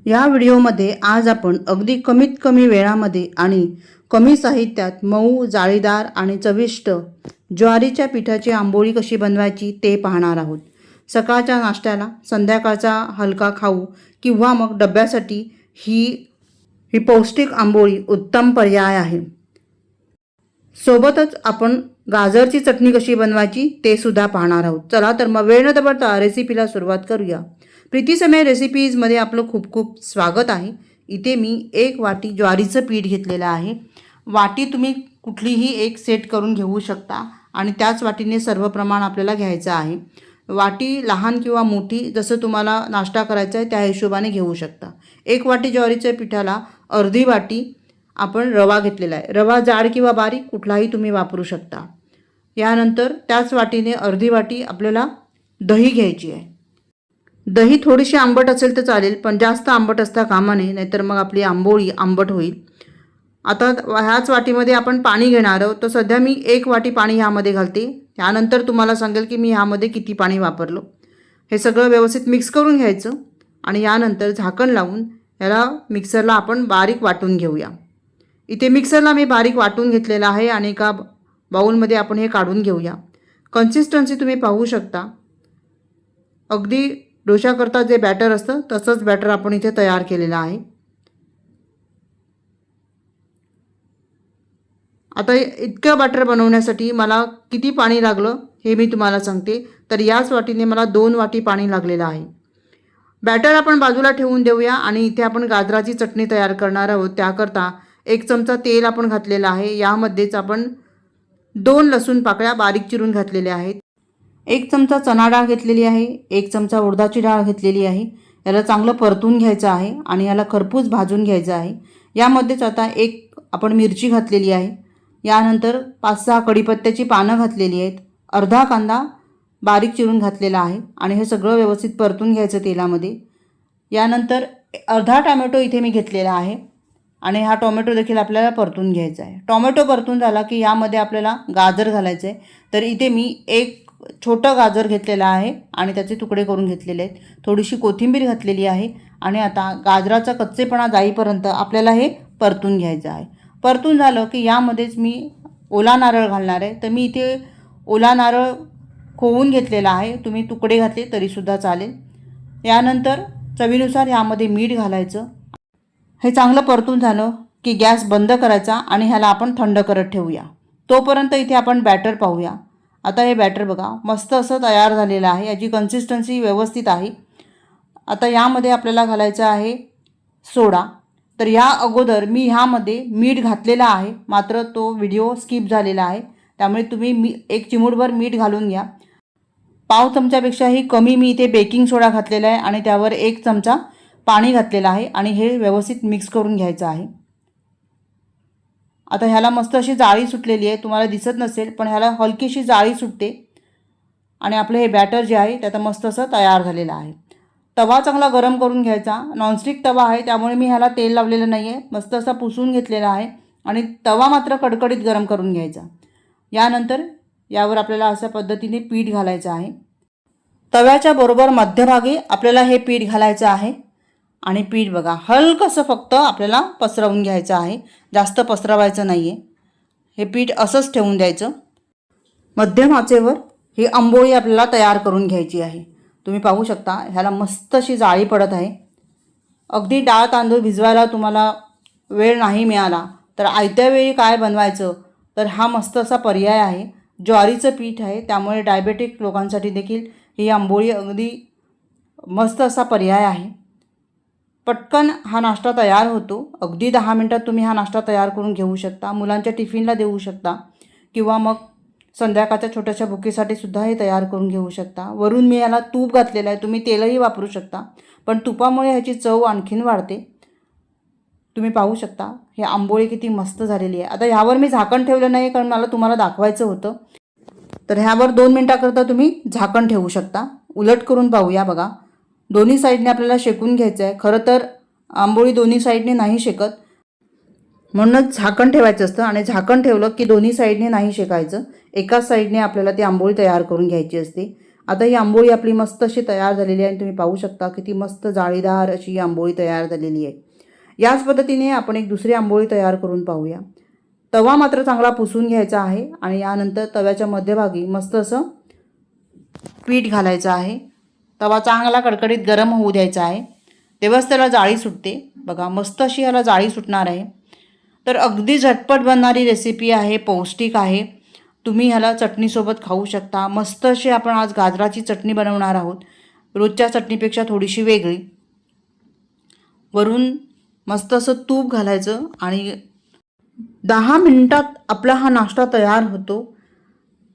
या व्हिडिओमध्ये आज आपण अगदी कमीत कमी वेळामध्ये आणि कमी साहित्यात मऊ, जाळीदार आणि चविष्ट ज्वारीच्या पिठाची आंबोळी कशी बनवायची ते पाहणार आहोत। सकाळच्या नाश्त्याला, संध्याकाळचा हलका खाऊ किंवा मग डब्यासाठी ही पौष्टिक आंबोळी उत्तम पर्याय आहे। सोबतच आपण गाजरची चटणी कशी बनवायची ते सुद्धा पाहणार आहोत। चला तर मग वेळ न दवडता रेसिपीला सुरुवात करूया। प्रीती समय रेसिपीजमध्ये आपलं खूप खूप स्वागत आहे। इथे मी 1 वाटी ज्वारीचं पीठ घेतलेलं आहे। वाटी तुम्ही कुठलीही एक सेट करून घेऊ शकता आणि त्याच वाटीने सर्व प्रमाण आपल्याला घ्यायचं आहे। वाटी लहान किंवा मोठी जसं तुम्हाला नाश्ता करायचा आहे त्या हिशोबाने घेऊ शकता। 1 वाटी ज्वारीच्या पिठाला अर्धी वाटी आपण रवा घेतलेला आहे। रवा जाड किंवा बारीक कुठलाही तुम्ही वापरू शकता। यानंतर त्याच वाटीने अर्धी वाटी आपल्याला दही घ्यायची आहे। दही थोडीशी आंबट असेल तर चालेल, पण जास्त आंबट असता कामा नये, नाहीतर मग आपली आंबोळी आंबट होईल। आता ह्याच वाटीमध्ये आपण पाणी घेणार आहोत। तर सध्या मी 1 वाटी पाणी ह्यामध्ये घालते। त्यानंतर तुम्हाला सांगेल की मी ह्यामध्ये किती पाणी वापरलं। हे सगळं व्यवस्थित मिक्स करून घ्यायचं आणि यानंतर झाकण लावून याला मिक्सरला आपण बारीक वाटून घेऊया। इथे मिक्सरला मी बारीक वाटून घेतलेला आहे आणि एका बाउलमध्ये आपण हे काढून घेऊया। कन्सिस्टन्सी तुम्ही पाहू शकता। अगदी डोशाकरता जे बॅटर असतं तसंच बॅटर आपण इथे तयार केलेलं आहे। आता इतकं बॅटर बनवण्यासाठी मला किती पाणी लागलं हे मी तुम्हाला सांगते। तर याच वाटीने मला 2 वाटी पाणी लागलेलं आहे। बॅटर आपण बाजूला ठेवून देऊया आणि इथे आपण गाजराची चटणी तयार करणार आहोत। त्याकरता 1 चमचा तेल आपण घातलेलं आहे। यामध्येच आपण 2 लसूण पाकळ्या बारीक चिरून घातलेल्या आहेत। 1 चमचा चणा डाळ घेतलेली आहे। 1 चमचा उडदाची डाळ घेतलेली आहे। याला चांगलं परतून घ्यायचं आहे आणि याला खरपूस भाजून घ्यायचं आहे। यामध्येच आता 1 आपण मिरची घातलेली आहे। यानंतर 5-6 कढीपत्त्याची पानं घातलेली आहेत। अर्धा कांदा बारीक चिरून घातलेला आहे आणि हे सगळं व्यवस्थित परतून घ्यायचं तेलामध्ये। यानंतर अर्धा टोमॅटो इथे मी घेतलेला आहे आणि हा टोमॅटो देखील आपल्याला परतून घ्यायचा आहे। टोमॅटो परतून झाला की यामध्ये आपल्याला गाजर घालायचं आहे। तर इथे मी 1 छोटं गाजर घेतलेलं आहे आणि त्याचे तुकडे करून घेतलेले आहेत। थोडीशी कोथिंबीर घातलेली आहे आणि आता गाजराचा कच्चेपणा जाईपर्यंत आपल्याला हे परतून घ्यायचं आहे। परतून झालं की यामध्येच मी ओला नारळ घालणार आहे। तर मी इथे ओला नारळ खोवून घेतलेला आहे। तुम्ही तुकडे घातले तरीसुद्धा चालेल। यानंतर चवीनुसार यामध्ये मीठ घालायचं। हे चांगलं परतून झालं की गॅस बंद करायचा आणि ह्याला आपण थंड करत ठेवूया। तोपर्यंत इथे आपण बॅटर पाहूया। आता हे बॅटर बघा मस्त असं तयार झालेलं आहे। याची कन्सिस्टन्सी व्यवस्थित आहे। आता यामध्ये आपल्याला घालायचं आहे सोडा। तर या अगोदर मी ह्यामध्ये मीठ घातलेला आहे, मात्र तो व्हिडिओ स्किप झालेला आहे। त्यामुळे तुम्ही 1 चिमूटभर मीठ घालून घ्या। पाव चमच्यापेक्षाही कमी मी इथे बेकिंग सोडा घातलेला आहे आणि त्यावर 1 चमचा पाणी घातलेलं आहे आणि हे व्यवस्थित मिक्स करून घ्यायचं आहे। आता ह्याला मस्त अशी जाळी सुटलेली आहे। तुम्हाला दिसत नसेल पण ह्याला हलकीशी जाळी सुटते आणि आपलं हे बॅटर जे आहे त्यात मस्त असं तयार झालेलं आहे। तवा चांगला गरम करून घ्यायचा। नॉनस्टिक तवा आहे त्यामुळे मी ह्याला तेल लावलेलं नाही आहे। मस्त असा पुसून घेतलेला आहे आणि तवा मात्र कडकडीत गरम करून घ्यायचा। यानंतर यावर आपल्याला अशा पद्धतीने पीठ घालायचं आहे। तव्याच्या बरोबर मध्यभागी आपल्याला हे पीठ घालायचं आहे आणि पीठ बघा हलकंसं फक्त आपल्याला पसरवून घ्यायचं आहे, जास्त पसरवायचं नाही आहे। हे पीठ असंच ठेवून द्यायचं। मध्यम आचेवर ही आंबोळी आपल्याला तयार करून घ्यायची आहे। तुम्ही पाहू शकता ह्याला मस्त अशी जाळी पडत आहे। अगदी डाळ तांदूळ भिजवायला तुम्हाला वेळ नाही मिळाला तर आयत्या वेळी काय बनवायचं, तर हा मस्त असा पर्याय आहे। ज्वारीचं पीठ आहे त्यामुळे डायबेटिक लोकांसाठी देखील ही आंबोळी अगदी मस्त असा पर्याय आहे। पटकन हा नाश्ता तयार होतो। अगदी 10 मिनिटात तुम्ही हा नाश्ता तयार करून घेऊ शकता। मुलांच्या टिफिनला देऊ शकता किंवा मग संध्याकाळच्या छोट्याशा भुकेसाठी सुद्धा हे तयार करून घेऊ शकता। वरून मी याला तूप घातलेलं आहे, तुम्ही तेलही वापरू शकता, पण तुपामुळे ह्याची चव आणखीन वाढते। तुम्ही पाहू शकता हे आंबोळी किती मस्त झालेली आहे। आता ह्यावर मी झाकण ठेवलं नाही कारण मला तुम्हाला दाखवायचं होतं। तर ह्यावर 2 मिनिटाकरता तुम्ही झाकण ठेवू शकता। उलट करून पाहूया बघा, दोन्ही साईडने आपल्याला शेकून घ्यायचं आहे। खरं तर आंबोळी दोन्ही साईडने नाही शेकत, म्हणूनच झाकण ठेवायचं असतं आणि झाकण ठेवलं की दोन्ही साईडने नाही शेकायचं, एकाच साईडने आपल्याला ती आंबोळी तयार करून घ्यायची असते। आता ही आंबोळी आपली मस्त अशी तयार झालेली आहे आणि तुम्ही पाहू शकता किती मस्त जाळीदार अशी ही आंबोळी तयार झालेली आहे. याच पद्धतीने आपण एक दुसरी आंबोळी तयार करून पाहूया. तवा मात्र चांगला पुसून घ्यायचा आहे आणि यानंतर तव्याच्या मध्यभागी मस्त असं पीठ घालायचं आहे. तवा चांगला कडकडीत गरम होऊ द्यायचा आहे, तेव्हाच त्याला जाळी सुटते. बघा मस्त अशी याला जाळी सुटणार आहे. तर अगदी झटपट बनणारी रेसिपी आहे, पौष्टिक आहे. तुम्ही ह्याला चटणीसोबत खाऊ शकता. मस्त अशी आपण आज गाजराची चटणी बनवणार आहोत, रोजच्या चटणीपेक्षा थोडीशी वेगळी. वरून मस्त असं तूप घालायचं आणि 10 मिनिटात आपला हा नाश्ता तयार होतो.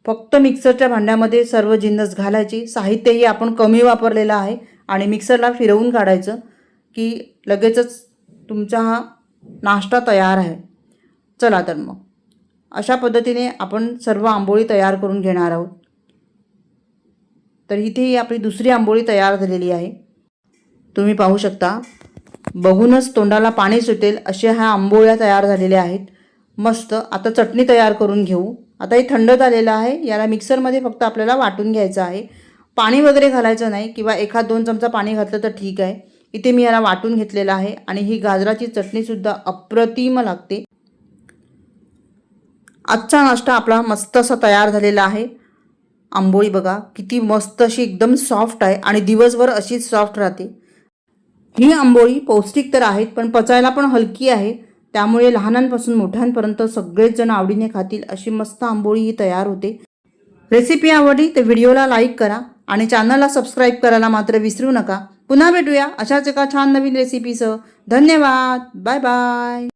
फक्त मिक्सरच्या भांड्यामध्ये सर्व जिन्नस घालायची. साहित्यही आपण कमी वापरलेलं आहे आणि मिक्सरला फिरवून काढायचं की लगेचच तुमचा हा नाश्ता तयार आहे. चला तर मग अशा पद्धतीने आपण सर्व आंबोळी तयार करून घेणार आहोत. तर इथे ही आपली दुसरी आंबोळी तयार झालेली आहे. तुम्ही पाहू शकता, बघूनच तोंडाला पाणी सुटेल अशा ह्या आंबोळ्या तयार झालेल्या आहेत. मस्त. आता चटणी तयार करून घेऊ. आता हे थंड झालेलं आहे, याला मिक्सरमध्ये फक्त आपल्याला वाटून घ्यायचं आहे. पाणी वगैरे घालायचं नाही किंवा 1-2 चमचा पाणी घातलं तर ठीक आहे. इथे मी याला वाटून घेतलेलं आहे आणि ही गाजराची चटणीसुद्धा अप्रतिम लागते. आजचा नाश्ता आपला मस्त असा तयार झालेला आहे. आंबोळी बघा किती मस्त अशी एकदम सॉफ्ट आहे आणि दिवसभर अशीच सॉफ्ट राहते. ही आंबोळी पौष्टिक तर आहेत पण पचायला पण हलकी आहे, त्यामुळे लहानांपासून मोठ्यांपर्यंत सगळेच जण आवडीने खातील अशी मस्त आंबोळी ही तयार होते. रेसिपी आवडली तर व्हिडिओला लाईक करा आणि चॅनलला सबस्क्राईब करायला मात्र विसरू नका. पुन्हा भेटूया अशाच एका छान नवीन रेसिपीसह. धन्यवाद. Bye bye.